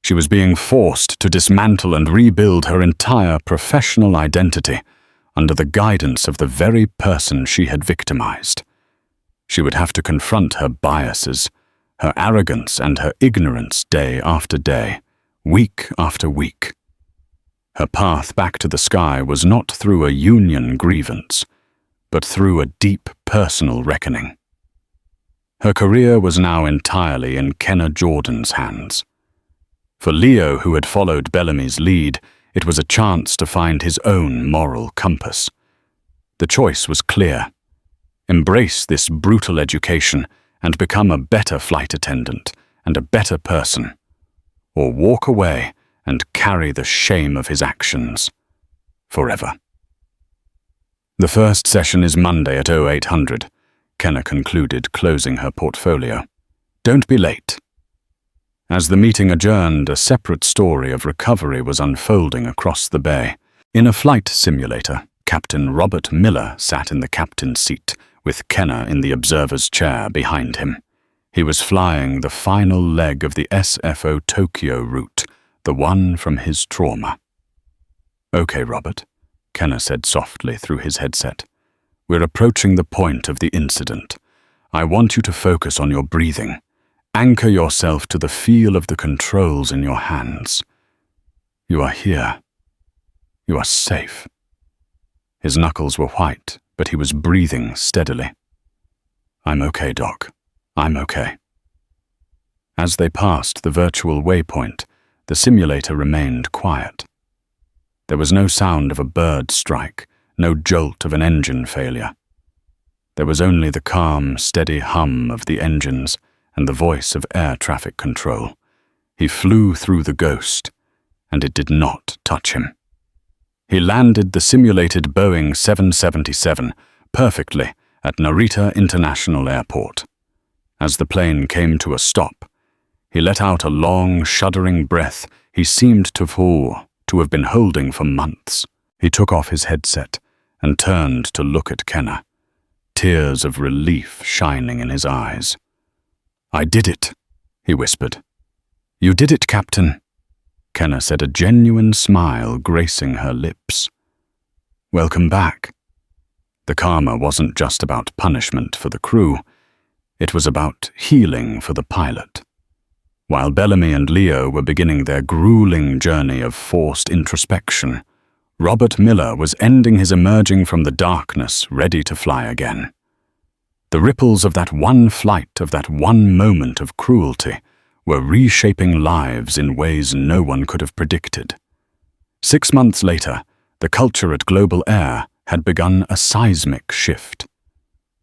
She was being forced to dismantle and rebuild her entire professional identity under the guidance of the very person she had victimized. She would have to confront her biases, her arrogance and her ignorance day after day, week after week. Her path back to the sky was not through a union grievance, but through a deep personal reckoning. Her career was now entirely in Kenna Jordan's hands. For Leo, who had followed Bellamy's lead, it was a chance to find his own moral compass. The choice was clear. Embrace this brutal education and become a better flight attendant and a better person, or walk away and carry the shame of his actions forever. The first session is Monday at 0800, Kenna concluded, closing her portfolio. Don't be late. As the meeting adjourned, a separate story of recovery was unfolding across the bay. In a flight simulator, Captain Robert Miller sat in the captain's seat, with Kenna in the observer's chair behind him. He was flying the final leg of the SFO Tokyo route, the one from his trauma. "Okay, Robert," Kenna said softly through his headset. "We're approaching the point of the incident. I want you to focus on your breathing. Anchor yourself to the feel of the controls in your hands. You are here. You are safe." His knuckles were white, but he was breathing steadily. "I'm okay, Doc. I'm okay." As they passed the virtual waypoint, the simulator remained quiet. There was no sound of a bird strike, no jolt of an engine failure. There was only the calm, steady hum of the engines and the voice of air traffic control. He flew through the ghost, and it did not touch him. He landed the simulated Boeing 777 perfectly at Narita International Airport. As the plane came to a stop, he let out a long, shuddering breath he seemed to have been holding for months. He took off his headset and turned to look at Kenna, tears of relief shining in his eyes. "I did it," he whispered. "You did it, Captain," Kenna said, a genuine smile gracing her lips. "Welcome back." The karma wasn't just about punishment for the crew. It was about healing for the pilot. While Bellamy and Leo were beginning their grueling journey of forced introspection, Robert Miller was ending his emerging from the darkness, ready to fly again. The ripples of that one flight, of that one moment of cruelty, were reshaping lives in ways no one could have predicted. 6 months later, the culture at Global Air had begun a seismic shift.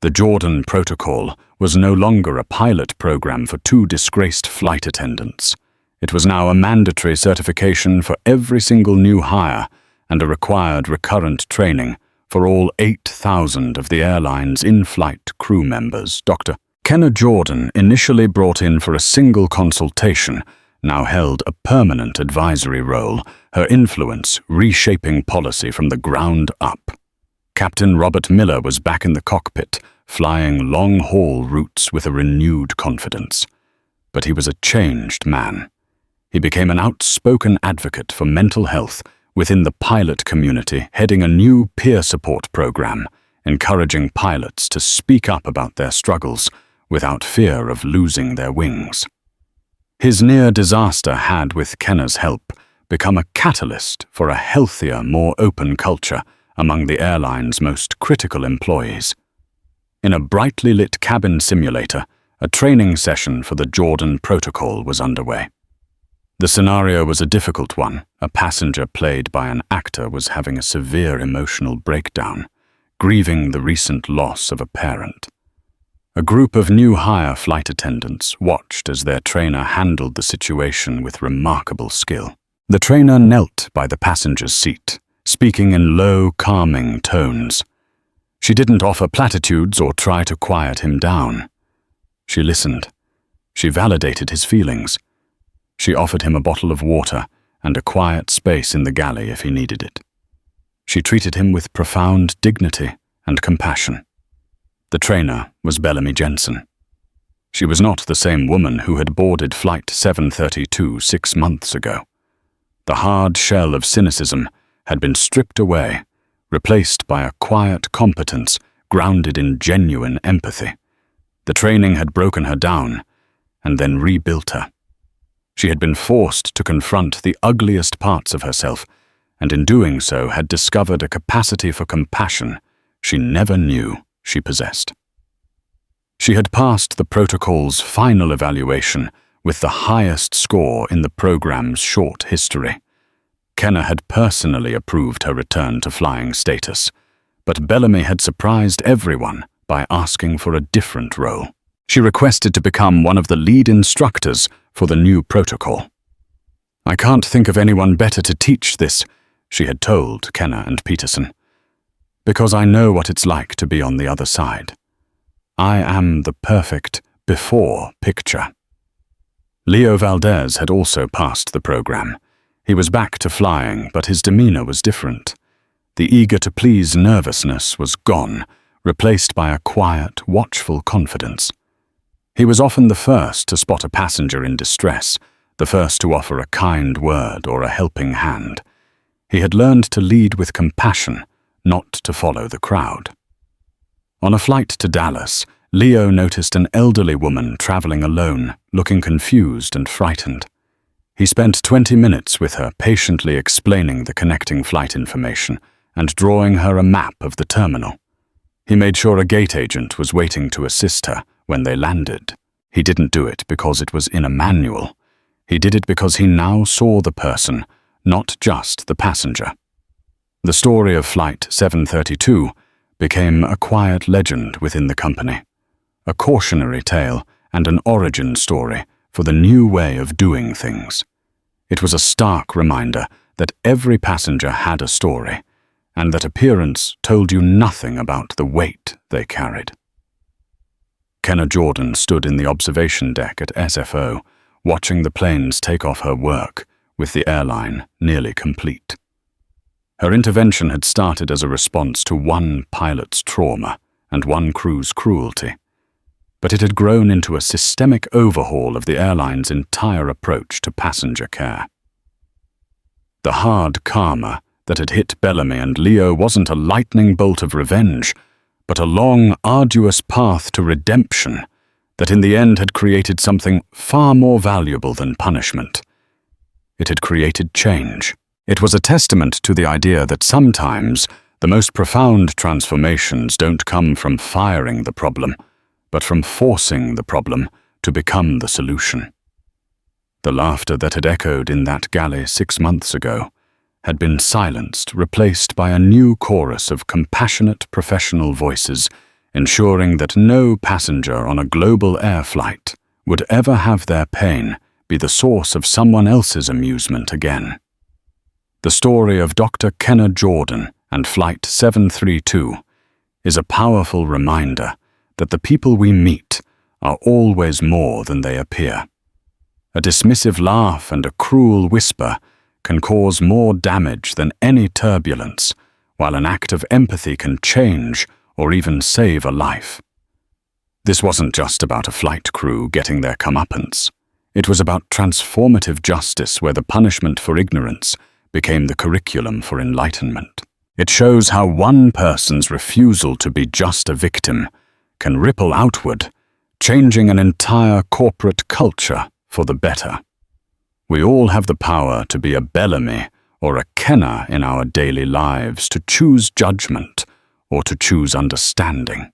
The Jordan Protocol was no longer a pilot program for 2 disgraced flight attendants. It was now a mandatory certification for every single new hire and a required recurrent training for all 8,000 of the airline's in-flight crew members. Dr. Kenna Jordan, initially brought in for a single consultation, now held a permanent advisory role, her influence reshaping policy from the ground up. Captain Robert Miller was back in the cockpit, flying long-haul routes with a renewed confidence. But he was a changed man. He became an outspoken advocate for mental health within the pilot community, heading a new peer support program, encouraging pilots to speak up about their struggles without fear of losing their wings. His near disaster had, with Kenna's help, become a catalyst for a healthier, more open culture among the airline's most critical employees. In a brightly lit cabin simulator, a training session for the Jordan Protocol was underway. The scenario was a difficult one. A passenger played by an actor was having a severe emotional breakdown, grieving the recent loss of a parent. A group of new hire flight attendants watched as their trainer handled the situation with remarkable skill. The trainer knelt by the passenger's seat, speaking in low, calming tones. She didn't offer platitudes or try to quiet him down. She listened. She validated his feelings. She offered him a bottle of water and a quiet space in the galley if he needed it. She treated him with profound dignity and compassion. The trainer was Bellamy Jensen. She was not the same woman who had boarded Flight 732 6 months ago. The hard shell of cynicism had been stripped away, replaced by a quiet competence grounded in genuine empathy. The training had broken her down and then rebuilt her. She had been forced to confront the ugliest parts of herself, and in doing so had discovered a capacity for compassion she never knew she possessed. She had passed the protocol's final evaluation with the highest score in the program's short history. Kenna had personally approved her return to flying status, but Bellamy had surprised everyone by asking for a different role. She requested to become one of the lead instructors for the new protocol. "I can't think of anyone better to teach this," she had told Kenna and Peterson, "because I know what it's like to be on the other side. I am the perfect before picture." Leo Valdez had also passed the program. He was back to flying, but his demeanor was different. The eager-to-please nervousness was gone, replaced by a quiet, watchful confidence. He was often the first to spot a passenger in distress, the first to offer a kind word or a helping hand. He had learned to lead with compassion, not to follow the crowd. On a flight to Dallas, Leo noticed an elderly woman traveling alone, looking confused and frightened. He spent 20 minutes with her, patiently explaining the connecting flight information and drawing her a map of the terminal. He made sure a gate agent was waiting to assist her when they landed. He didn't do it because it was in a manual. He did it because he now saw the person, not just the passenger. The story of Flight 732 became a quiet legend within the company, a cautionary tale and an origin story for the new way of doing things. It was a stark reminder that every passenger had a story, and that appearance told you nothing about the weight they carried. Kenna Jordan stood in the observation deck at SFO, watching the planes take off her work, with the airline nearly complete. Her intervention had started as a response to one pilot's trauma and one crew's cruelty, but it had grown into a systemic overhaul of the airline's entire approach to passenger care. The hard karma that had hit Bellamy and Leo wasn't a lightning bolt of revenge, but a long, arduous path to redemption that in the end had created something far more valuable than punishment. It had created change. It was a testament to the idea that sometimes the most profound transformations don't come from firing the problem, but from forcing the problem to become the solution. The laughter that had echoed in that galley 6 months ago had been silenced, replaced by a new chorus of compassionate professional voices, ensuring that no passenger on a global air flight would ever have their pain be the source of someone else's amusement again. The story of Dr. Kenna Jordan and Flight 732 is a powerful reminder that the people we meet are always more than they appear. A dismissive laugh and a cruel whisper can cause more damage than any turbulence, while an act of empathy can change or even save a life. This wasn't just about a flight crew getting their comeuppance. It was about transformative justice where the punishment for ignorance became the curriculum for enlightenment. It shows how one person's refusal to be just a victim can ripple outward, changing an entire corporate culture for the better. We all have the power to be a Bellamy or a Kenna in our daily lives, to choose judgment or to choose understanding.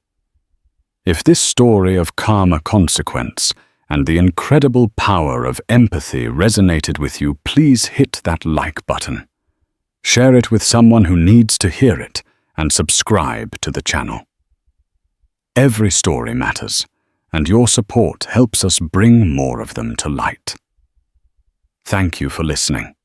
If this story of karma consequence and the incredible power of empathy resonated with you, please hit that like button. Share it with someone who needs to hear it, and subscribe to the channel. Every story matters, and your support helps us bring more of them to light. Thank you for listening.